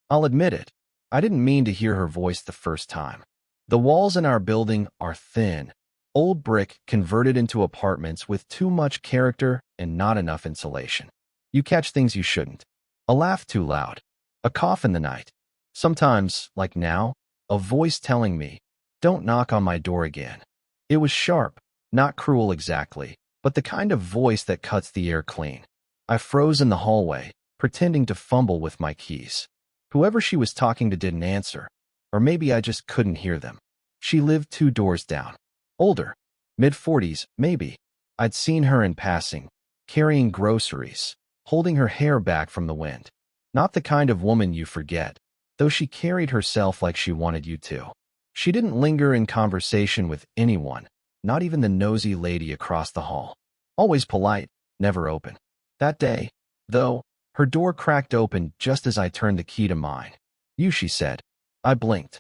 I'll admit it. I didn't mean to hear her voice the first time. The walls in our building are thin, old brick converted into apartments with too much character and not enough insulation. You catch things you shouldn't. A laugh too loud. A cough in the night. Sometimes, like now, a voice telling me, "Don't knock on my door again." It was sharp, not cruel exactly, but the kind of voice that cuts the air clean. I froze in the hallway, pretending to fumble with my keys. Whoever she was talking to didn't answer, or maybe I just couldn't hear them. She lived 2 doors down. Older, mid-40s, maybe. I'd seen her in passing, carrying groceries, holding her hair back from the wind. Not the kind of woman you forget, though she carried herself like she wanted you to. She didn't linger in conversation with anyone, not even the nosy lady across the hall. Always polite, never open. That day, though, her door cracked open just as I turned the key to mine. "You," she said. I blinked.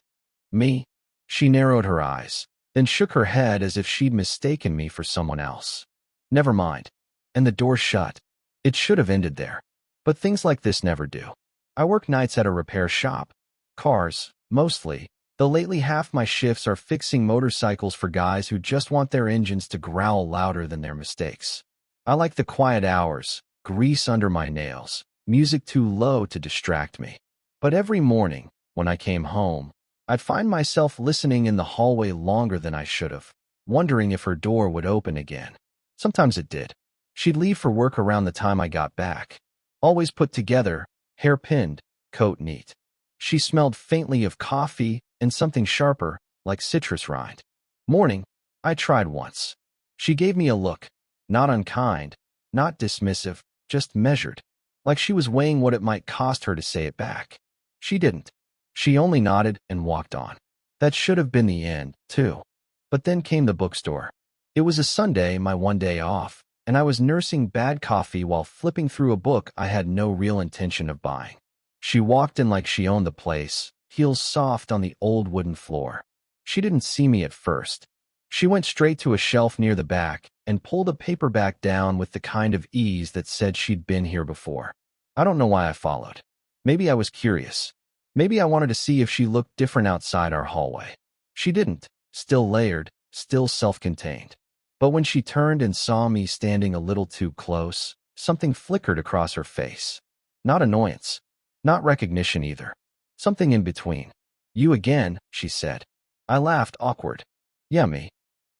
"Me?" She narrowed her eyes, then shook her head as if she'd mistaken me for someone else. "Never mind." And the door shut. It should have ended there. But things like this never do. I work nights at a repair shop. Cars, mostly, though lately half my shifts are fixing motorcycles for guys who just want their engines to growl louder than their mistakes. I like the quiet hours, grease under my nails, music too low to distract me. But every morning, when I came home, I'd find myself listening in the hallway longer than I should have, wondering if her door would open again. Sometimes it did. She'd leave for work around the time I got back. Always put together, hair pinned, coat neat. She smelled faintly of coffee and something sharper, like citrus rind. "Morning," I tried once. She gave me a look, not unkind, not dismissive, just measured, like she was weighing what it might cost her to say it back. She didn't. She only nodded and walked on. That should have been the end, too. But then came the bookstore. It was a Sunday, my one day off, and I was nursing bad coffee while flipping through a book I had no real intention of buying. She walked in like she owned the place, heels soft on the old wooden floor. She didn't see me at first. She went straight to a shelf near the back and pulled a paperback down with the kind of ease that said she'd been here before. I don't know why I followed. Maybe I was curious. Maybe I wanted to see if she looked different outside our hallway. She didn't, still layered, still self-contained. But when she turned and saw me standing a little too close, something flickered across her face. Not annoyance. Not recognition either. Something in between. "You again," she said. I laughed, awkward. "Yeah, me."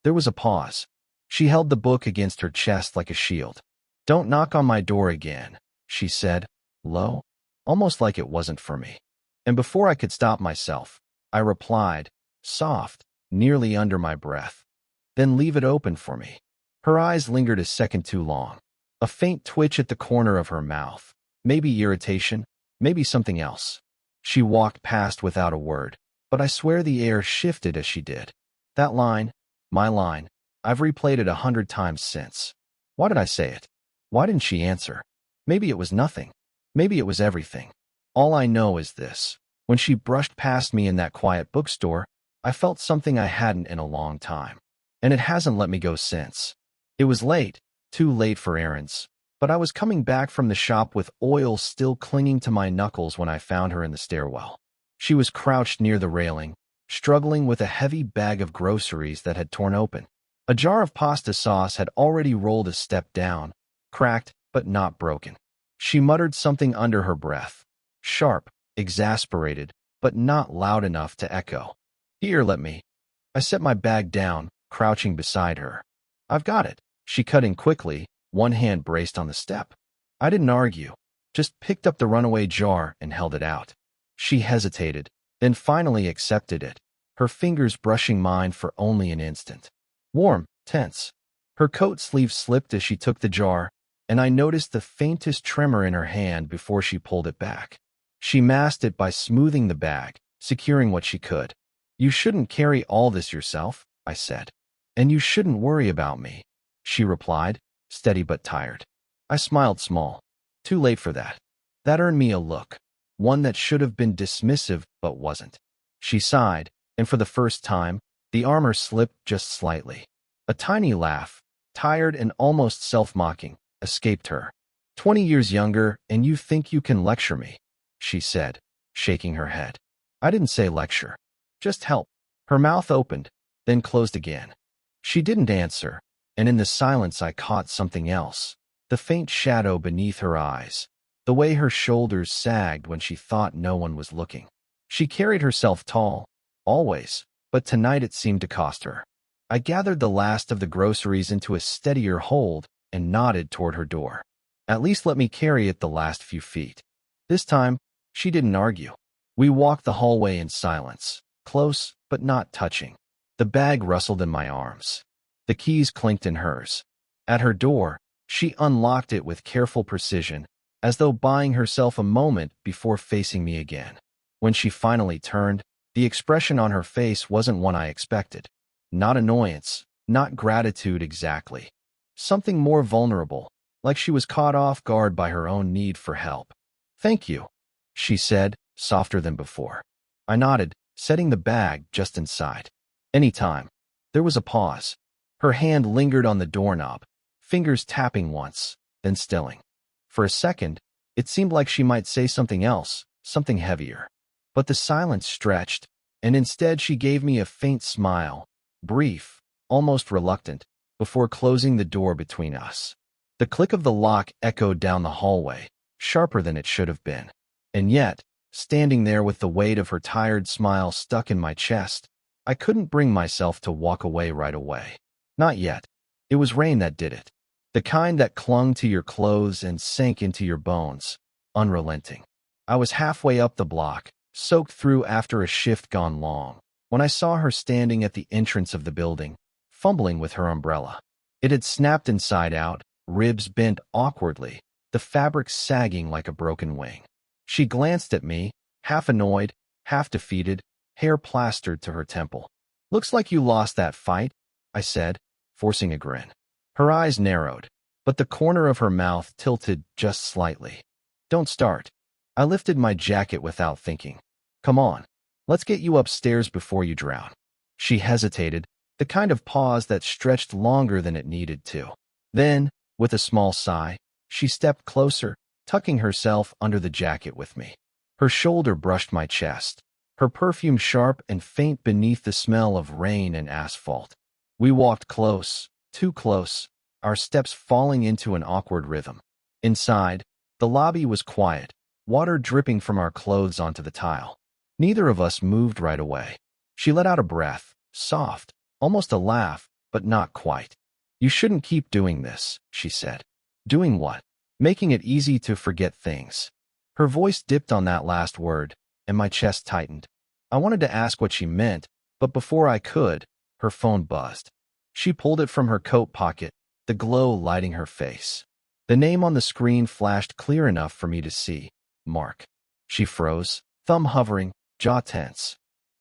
There was a pause. She held the book against her chest like a shield. "Don't knock on my door again," she said, low, almost like it wasn't for me. And before I could stop myself, I replied, soft, nearly under my breath, "Then leave it open for me." Her eyes lingered a second too long. A faint twitch at the corner of her mouth. Maybe irritation, maybe something else. She walked past without a word, but I swear the air shifted as she did. That line, my line, I've replayed it 100 times since. Why did I say it? Why didn't she answer? Maybe it was nothing. Maybe it was everything. All I know is this. When she brushed past me in that quiet bookstore, I felt something I hadn't in a long time. And it hasn't let me go since. It was late, too late for errands, but I was coming back from the shop with oil still clinging to my knuckles when I found her in the stairwell. She was crouched near the railing, struggling with a heavy bag of groceries that had torn open. A jar of pasta sauce had already rolled a step down, cracked but not broken. She muttered something under her breath, sharp, exasperated, but not loud enough to echo. "Here, let me." I set my bag down, crouching beside her. "I've got it." She cut in quickly, one hand braced on the step. I didn't argue, just picked up the runaway jar and held it out. She hesitated, then finally accepted it, her fingers brushing mine for only an instant. Warm, tense. Her coat sleeve slipped as she took the jar, and I noticed the faintest tremor in her hand before she pulled it back. She masked it by smoothing the bag, securing what she could. "You shouldn't carry all this yourself," I said. "And you shouldn't worry about me," she replied, steady but tired. I smiled small. Too late for that. That earned me a look, one that should have been dismissive but wasn't. She sighed, and for the first time, the armor slipped just slightly. A tiny laugh, tired and almost self-mocking, escaped her. 20 years younger, and you think you can lecture me," she said. shaking her head. I didn't say lecture. Just help. Her mouth opened, then closed again. She didn't answer, and in the silence I caught something else. The faint shadow beneath her eyes. The way her shoulders sagged when she thought no one was looking. She carried herself tall, always, but tonight it seemed to cost her. I gathered the last of the groceries into a steadier hold and nodded toward her door. At least let me carry it the last few feet. This time, she didn't argue. We walked the hallway in silence, close but not touching. The bag rustled in my arms. The keys clinked in hers. At her door, she unlocked it with careful precision, as though buying herself a moment before facing me again. When she finally turned, the expression on her face wasn't one I expected. Not annoyance, not gratitude exactly. Something more vulnerable, like she was caught off guard by her own need for help. "Thank you," she said, softer than before. I nodded, setting the bag just inside. "Anytime." There was a pause. Her hand lingered on the doorknob, fingers tapping once, then stilling. For a second, it seemed like she might say something else, something heavier. But the silence stretched, and instead she gave me a faint smile, brief, almost reluctant, before closing the door between us. The click of the lock echoed down the hallway, sharper than it should have been. And yet, standing there with the weight of her tired smile stuck in my chest, I couldn't bring myself to walk away right away. Not yet. It was rain that did it. The kind that clung to your clothes and sank into your bones, unrelenting. I was halfway up the block, soaked through after a shift gone long, when I saw her standing at the entrance of the building, fumbling with her umbrella. It had snapped inside out, ribs bent awkwardly, the fabric sagging like a broken wing. She glanced at me, half annoyed, half defeated, hair plastered to her temple. "Looks like you lost that fight," I said, forcing a grin. Her eyes narrowed, but the corner of her mouth tilted just slightly. "Don't start." I lifted my jacket without thinking. "Come on. Let's get you upstairs before you drown." She hesitated, the kind of pause that stretched longer than it needed to. Then, with a small sigh, she stepped closer, tucking herself under the jacket with me. Her shoulder brushed my chest, her perfume sharp and faint beneath the smell of rain and asphalt. We walked close, too close, our steps falling into an awkward rhythm. Inside, the lobby was quiet, water dripping from our clothes onto the tile. Neither of us moved right away. She let out a breath, soft, almost a laugh, but not quite. "You shouldn't keep doing this," she said. "Doing what?" "Making it easy to forget things." Her voice dipped on that last word, and my chest tightened. I wanted to ask what she meant, but before I could, her phone buzzed. She pulled it from her coat pocket, the glow lighting her face. The name on the screen flashed clear enough for me to see. Mark. She froze, thumb hovering, jaw tense.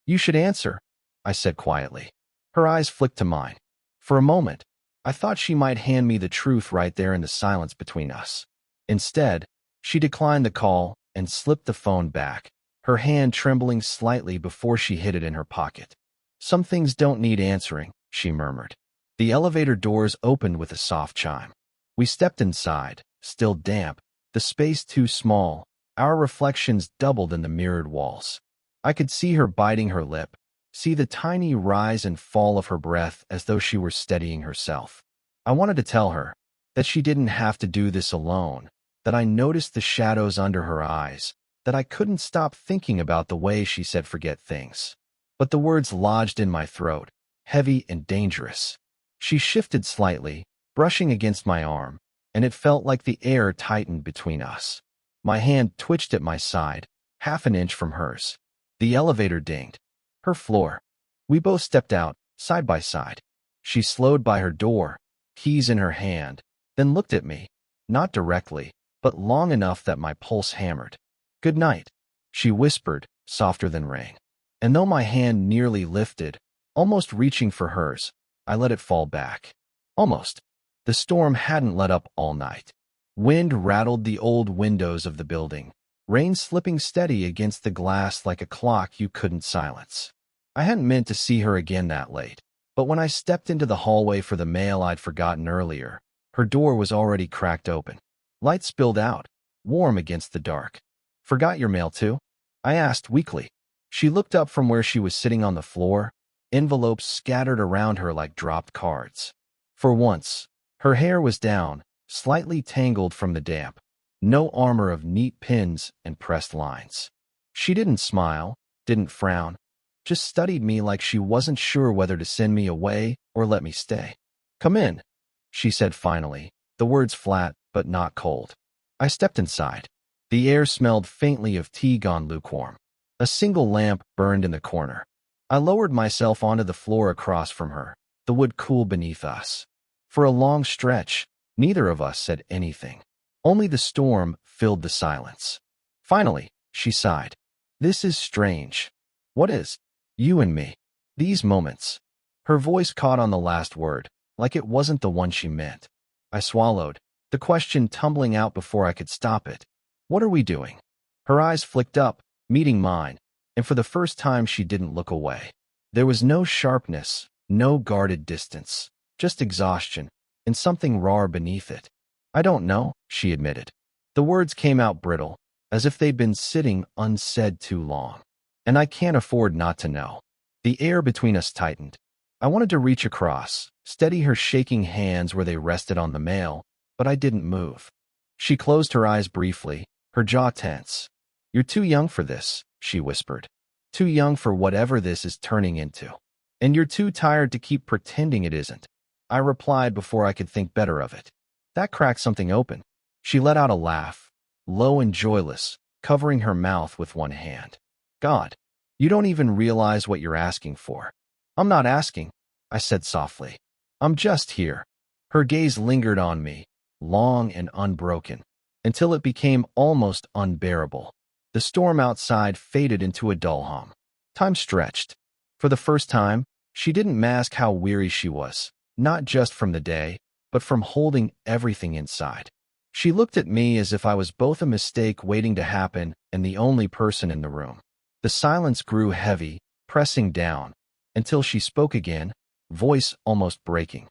"You should answer," I said quietly. Her eyes flicked to mine. For a moment, I thought she might hand me the truth right there in the silence between us. Instead, she declined the call and slipped the phone back, her hand trembling slightly before she hid it in her pocket. "Some things don't need answering," she murmured. The elevator doors opened with a soft chime. We stepped inside, still damp, the space too small, our reflections doubled in the mirrored walls. I could see her biting her lip, see the tiny rise and fall of her breath as though she were steadying herself. I wanted to tell her that she didn't have to do this alone, that I noticed the shadows under her eyes, that I couldn't stop thinking about the way she said forget things. But the words lodged in my throat, heavy and dangerous. She shifted slightly, brushing against my arm, and it felt like the air tightened between us. My hand twitched at my side, half an inch from hers. The elevator dinged. Her floor. We both stepped out, side by side. She slowed by her door, keys in her hand, then looked at me, not directly, but long enough that my pulse hammered. "Good night," she whispered, softer than rain. And though my hand nearly lifted, almost reaching for hers, I let it fall back. Almost. The storm hadn't let up all night. Wind rattled the old windows of the building, rain slipping steady against the glass like a clock you couldn't silence. I hadn't meant to see her again that late, but when I stepped into the hallway for the mail I'd forgotten earlier, her door was already cracked open. Light spilled out, warm against the dark. "Forgot your mail too?" I asked weakly. She looked up from where she was sitting on the floor, envelopes scattered around her like dropped cards. For once, her hair was down, slightly tangled from the damp. No armor of neat pins and pressed lines. She didn't smile, didn't frown, just studied me like she wasn't sure whether to send me away or let me stay. "Come in," she said finally, the words flat but not cold. I stepped inside. The air smelled faintly of tea gone lukewarm. A single lamp burned in the corner. I lowered myself onto the floor across from her, the wood cool beneath us. For a long stretch, neither of us said anything. Only the storm filled the silence. Finally, she sighed. "This is strange." "What is?" "You and me. These moments." Her voice caught on the last word, like it wasn't the one she meant. I swallowed, the question tumbling out before I could stop it. "What are we doing?" Her eyes flicked up, meeting mine, and for the first time she didn't look away. There was no sharpness, no guarded distance, just exhaustion, and something raw beneath it. "I don't know," she admitted. The words came out brittle, as if they'd been sitting unsaid too long. And I can't afford not to know. The air between us tightened. I wanted to reach across, steady her shaking hands where they rested on the mail, but I didn't move. She closed her eyes briefly, her jaw tense. "You're too young for this," she whispered. "Too young for whatever this is turning into. And you're too tired to keep pretending it isn't." I replied before I could think better of it. That cracked something open. She let out a laugh, low and joyless, covering her mouth with one hand. "God, you don't even realize what you're asking for." "I'm not asking," I said softly. "I'm just here." Her gaze lingered on me, long and unbroken, until it became almost unbearable. The storm outside faded into a dull hum. Time stretched. For the first time, she didn't mask how weary she was, not just from the day, but from holding everything inside. She looked at me as if I was both a mistake waiting to happen and the only person in the room. The silence grew heavy, pressing down, until she spoke again, voice almost breaking.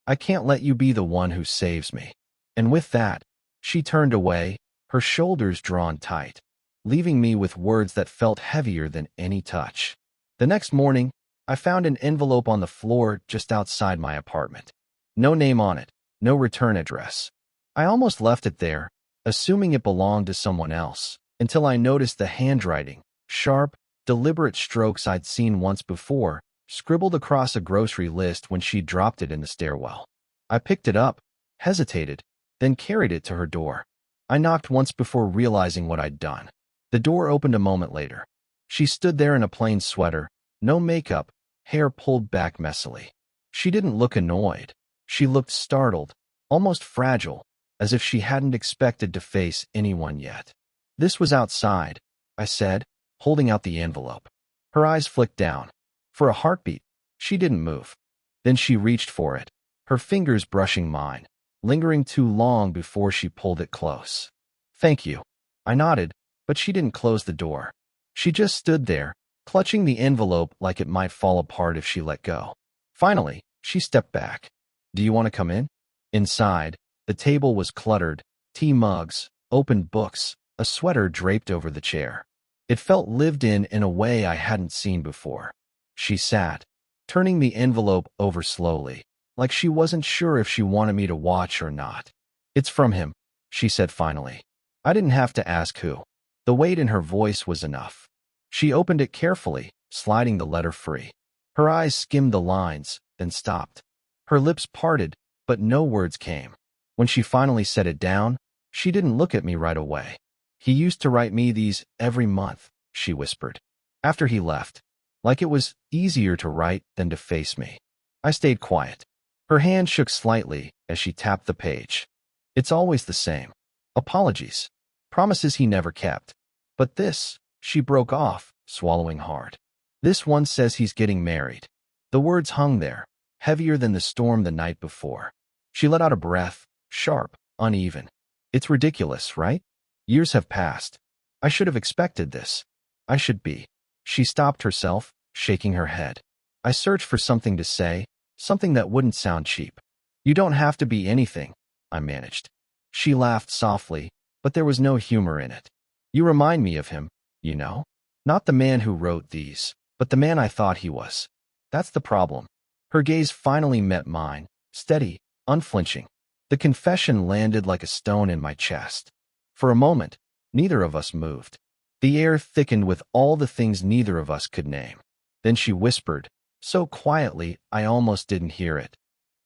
"I can't let you be the one who saves me." And with that, she turned away, her shoulders drawn tight, leaving me with words that felt heavier than any touch. The next morning, I found an envelope on the floor just outside my apartment. No name on it, no return address. I almost left it there, assuming it belonged to someone else, until I noticed the handwriting, sharp, deliberate strokes I'd seen once before, scribbled across a grocery list when she dropped it in the stairwell. I picked it up, hesitated, then carried it to her door. I knocked once before realizing what I'd done. The door opened a moment later. She stood there in a plain sweater, no makeup, hair pulled back messily. She didn't look annoyed. She looked startled, almost fragile, as if she hadn't expected to face anyone yet. "This was outside," I said, holding out the envelope. Her eyes flicked down. For a heartbeat, she didn't move. Then she reached for it, her fingers brushing mine, lingering too long before she pulled it close. "Thank you." I nodded, but she didn't close the door. She just stood there, clutching the envelope like it might fall apart if she let go. Finally, she stepped back. "Do you want to come in?" Inside, the table was cluttered, tea mugs, opened books, a sweater draped over the chair. It felt lived in a way I hadn't seen before. She sat, turning the envelope over slowly, like she wasn't sure if she wanted me to watch or not. "It's from him," she said finally. I didn't have to ask who. The weight in her voice was enough. She opened it carefully, sliding the letter free. Her eyes skimmed the lines, then stopped. Her lips parted, but no words came. When she finally set it down, she didn't look at me right away. "He used to write me these every month," she whispered. "After he left, like it was easier to write than to face me." I stayed quiet. Her hand shook slightly as she tapped the page. "It's always the same. Apologies. Promises he never kept. But this," she broke off, swallowing hard. "This one says he's getting married." The words hung there, heavier than the storm the night before. She let out a breath, sharp, uneven. "It's ridiculous, right? Years have passed. I should have expected this. I should be." She stopped herself, shaking her head. I searched for something to say, something that wouldn't sound cheap. "You don't have to be anything," I managed. She laughed softly, but there was no humor in it. "You remind me of him, you know." Not the man who wrote these, but the man I thought he was. That's the problem. Her gaze finally met mine, steady, unflinching. The confession landed like a stone in my chest. For a moment, neither of us moved. The air thickened with all the things neither of us could name. Then she whispered, so quietly I almost didn't hear it.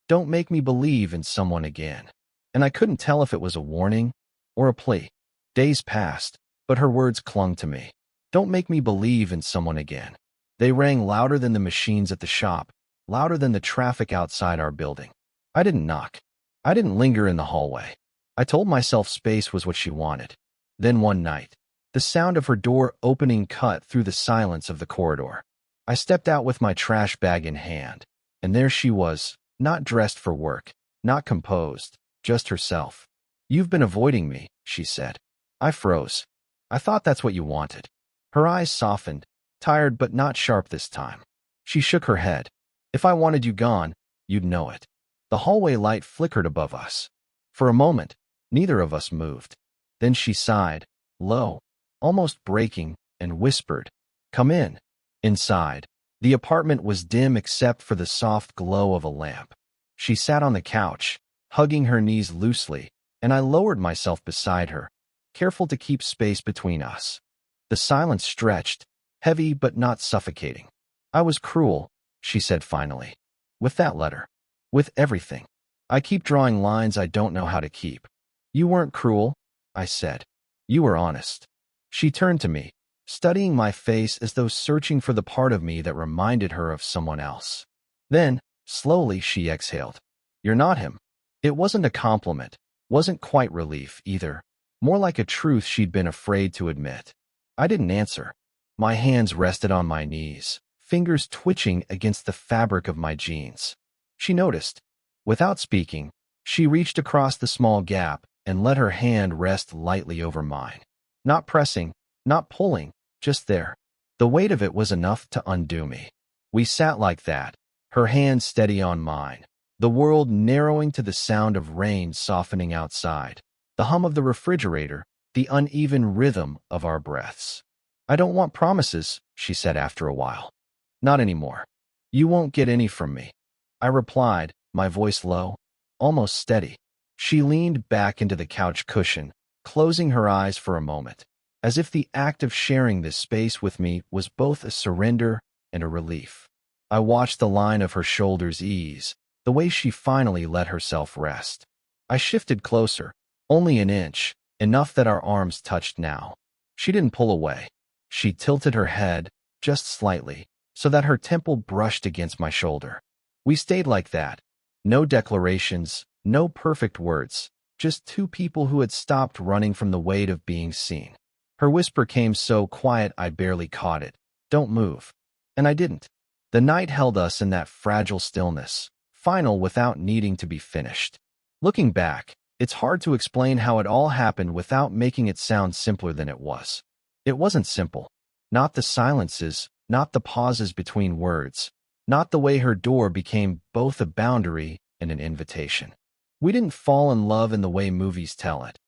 Don't make me believe in someone again. And I couldn't tell if it was a warning or a plea. Days passed, but her words clung to me. Don't make me believe in someone again. They rang louder than the machines at the shop, louder than the traffic outside our building. I didn't knock. I didn't linger in the hallway. I told myself space was what she wanted. Then one night, the sound of her door opening cut through the silence of the corridor. I stepped out with my trash bag in hand, and there she was, not dressed for work, not composed, just herself. You've been avoiding me, she said. I froze. I thought that's what you wanted. Her eyes softened, tired but not sharp this time. She shook her head. If I wanted you gone, you'd know it. The hallway light flickered above us. For a moment, neither of us moved. Then she sighed, low, almost breaking, and whispered, Come in. Inside, the apartment was dim except for the soft glow of a lamp. She sat on the couch, hugging her knees loosely, and I lowered myself beside her, careful to keep space between us. The silence stretched, heavy but not suffocating. I was cruel, she said finally. With that letter. With everything. I keep drawing lines I don't know how to keep. You weren't cruel, I said. You were honest. She turned to me, studying my face as though searching for the part of me that reminded her of someone else. Then, slowly, she exhaled. You're not him. It wasn't a compliment, wasn't quite relief either, more like a truth she'd been afraid to admit. I didn't answer. My hands rested on my knees, fingers twitching against the fabric of my jeans. She noticed. Without speaking, she reached across the small gap and let her hand rest lightly over mine. Not pressing, not pulling, just there. The weight of it was enough to undo me. We sat like that, her hand steady on mine, the world narrowing to the sound of rain softening outside, the hum of the refrigerator, the uneven rhythm of our breaths. I don't want promises, she said after a while. Not anymore. You won't get any from me. I replied, my voice low, almost steady. She leaned back into the couch cushion, closing her eyes for a moment, as if the act of sharing this space with me was both a surrender and a relief. I watched the line of her shoulders ease, the way she finally let herself rest. I shifted closer, only an inch, enough that our arms touched now. She didn't pull away. She tilted her head, just slightly, so that her temple brushed against my shoulder. We stayed like that. No declarations, no perfect words, just two people who had stopped running from the weight of being seen. Her whisper came so quiet I barely caught it. Don't move. And I didn't. The night held us in that fragile stillness, final without needing to be finished. Looking back, it's hard to explain how it all happened without making it sound simpler than it was. It wasn't simple. Not the silences, not the pauses between words, not the way her door became both a boundary and an invitation. We didn't fall in love in the way movies tell it.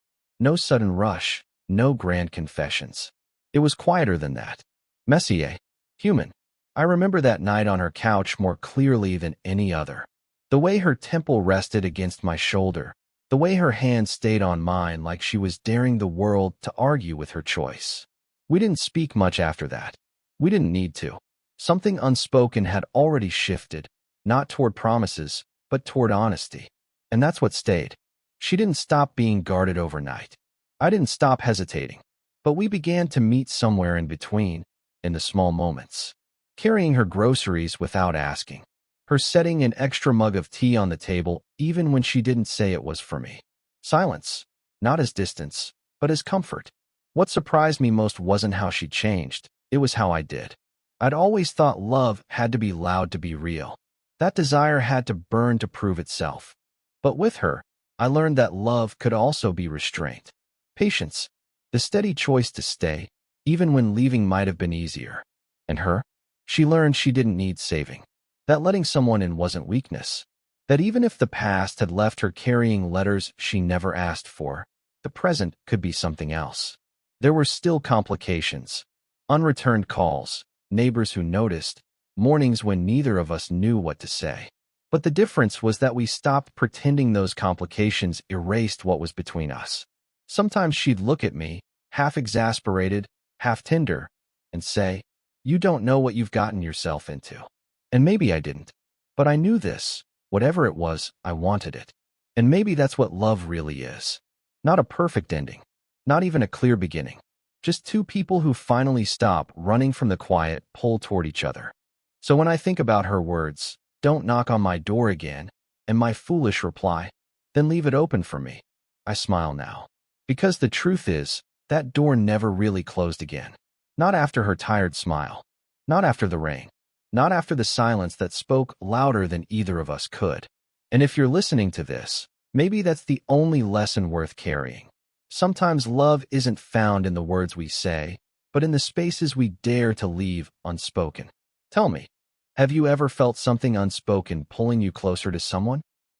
No sudden rush, no grand confessions. It was quieter than that. Messier, human. I remember that night on her couch more clearly than any other. The way her temple rested against my shoulder, the way her hand stayed on mine like she was daring the world to argue with her choice. We didn't speak much after that. We didn't need to. Something unspoken had already shifted, not toward promises, but toward honesty. And that's what stayed. She didn't stop being guarded overnight. I didn't stop hesitating. But we began to meet somewhere in between, in the small moments. Carrying her groceries without asking. Her setting an extra mug of tea on the table even when she didn't say it was for me. Silence, not as distance, but as comfort. What surprised me most wasn't how she changed, it was how I did. I'd always thought love had to be loud to be real. That desire had to burn to prove itself. But with her, I learned that love could also be restraint. Patience, the steady choice to stay, even when leaving might have been easier. And her? She learned she didn't need saving. That letting someone in wasn't weakness. That even if the past had left her carrying letters she never asked for, the present could be something else. There were still complications. Unreturned calls, neighbors who noticed, mornings when neither of us knew what to say. But the difference was that we stopped pretending those complications erased what was between us. Sometimes she'd look at me, half exasperated, half tender, and say, "You don't know what you've gotten yourself into." And maybe I didn't. But I knew this. Whatever it was, I wanted it. And maybe that's what love really is. Not a perfect ending. Not even a clear beginning. Just two people who finally stop running from the quiet pull toward each other. So when I think about her words, "Don't knock on my door again," and my foolish reply, "Then leave it open for me," I smile now. Because the truth is, that door never really closed again. Not after her tired smile. Not after the rain. Not after the silence that spoke louder than either of us could. And if you're listening to this, maybe that's the only lesson worth carrying. Sometimes love isn't found in the words we say, but in the spaces we dare to leave unspoken. Tell me, have you ever felt something unspoken pulling you closer to someone?